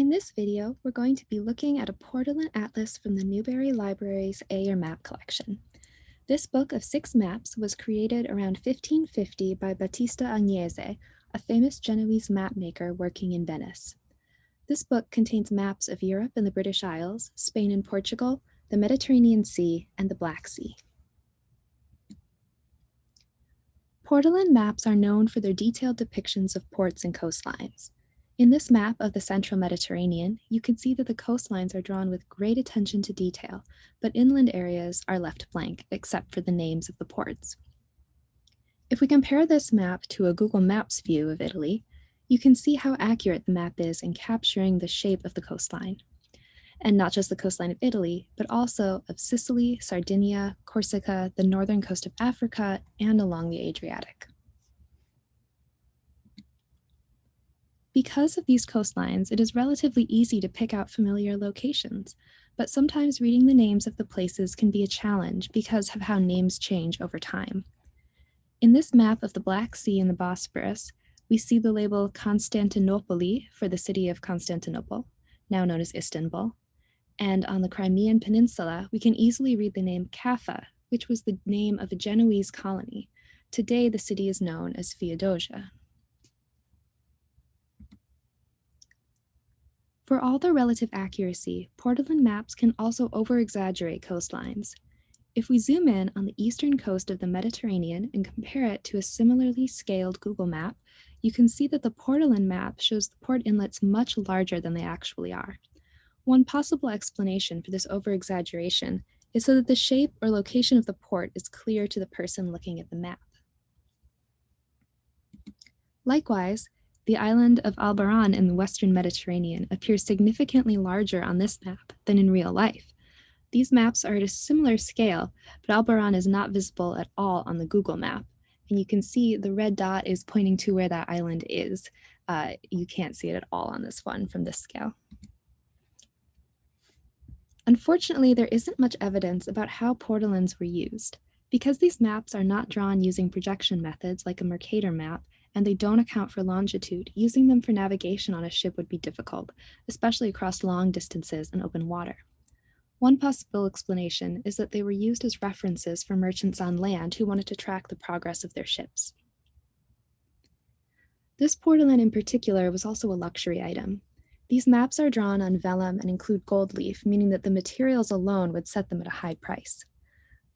In this video, we're going to be looking at a Portolan atlas from the Newberry Library's Ayer map collection. This book of 6 maps was created around 1550 by Battista Agnese, a famous Genoese map maker working in Venice. This book contains maps of Europe and the British Isles, Spain and Portugal, the Mediterranean Sea, and the Black Sea. Portolan maps are known for their detailed depictions of ports and coastlines. In this map of the central Mediterranean, you can see that the coastlines are drawn with great attention to detail, but inland areas are left blank, except for the names of the ports. If we compare this map to a Google Maps view of Italy, you can see how accurate the map is in capturing the shape of the coastline. And not just the coastline of Italy, but also of Sicily, Sardinia, Corsica, the northern coast of Africa, and along the Adriatic. Because of these coastlines, it is relatively easy to pick out familiar locations, but sometimes reading the names of the places can be a challenge because of how names change over time. In this map of the Black Sea and the Bosporus, we see the label Constantinopoli for the city of Constantinople, now known as Istanbul. And on the Crimean Peninsula, we can easily read the name Kaffa, which was the name of a Genoese colony. Today, the city is known as Feodosia. For all their relative accuracy, Portolan maps can also over-exaggerate coastlines. If we zoom in on the eastern coast of the Mediterranean and compare it to a similarly scaled Google map, you can see that the Portolan map shows the port inlets much larger than they actually are. One possible explanation for this over-exaggeration is so that the shape or location of the port is clear to the person looking at the map. Likewise, the island of Albaran in the western Mediterranean appears significantly larger on this map than in real life. These maps are at a similar scale, but Albaran is not visible at all on the Google map, and you can see the red dot is pointing to where that island is. You can't see it at all on this one from this scale. Unfortunately, there isn't much evidence about how portolans were used. Because these maps are not drawn using projection methods like a Mercator map, and they don't account for longitude, using them for navigation on a ship would be difficult, especially across long distances and open water. One possible explanation is that they were used as references for merchants on land who wanted to track the progress of their ships. This portolan in particular was also a luxury item. These maps are drawn on vellum and include gold leaf, meaning that the materials alone would set them at a high price.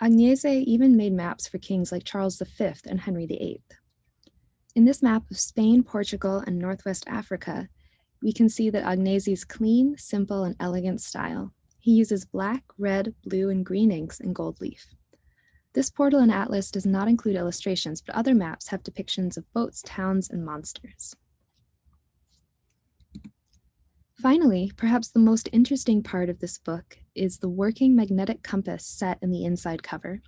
Agnese even made maps for kings like Charles V and Henry VIII. In this map of Spain, Portugal, and Northwest Africa, we can see that Agnese's clean, simple, and elegant style. He uses black, red, blue, and green inks and gold leaf. This Portolan atlas does not include illustrations, but other maps have depictions of boats, towns, and monsters. Finally, perhaps the most interesting part of this book is the working magnetic compass set in the inside cover.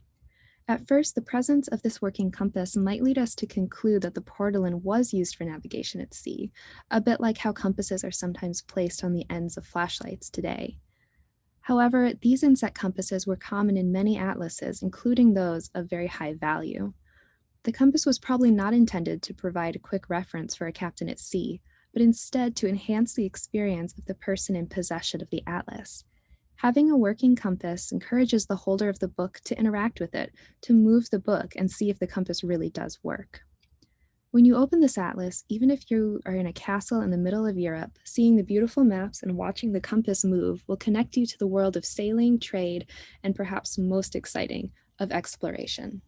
At first, the presence of this working compass might lead us to conclude that the portolan was used for navigation at sea, a bit like how compasses are sometimes placed on the ends of flashlights today. However, these inset compasses were common in many atlases, including those of very high value. The compass was probably not intended to provide a quick reference for a captain at sea, but instead to enhance the experience of the person in possession of the atlas. Having a working compass encourages the holder of the book to interact with it, to move the book and see if the compass really does work. When you open this atlas, even if you are in a castle in the middle of Europe, seeing the beautiful maps and watching the compass move will connect you to the world of sailing, trade, and perhaps most exciting, of exploration.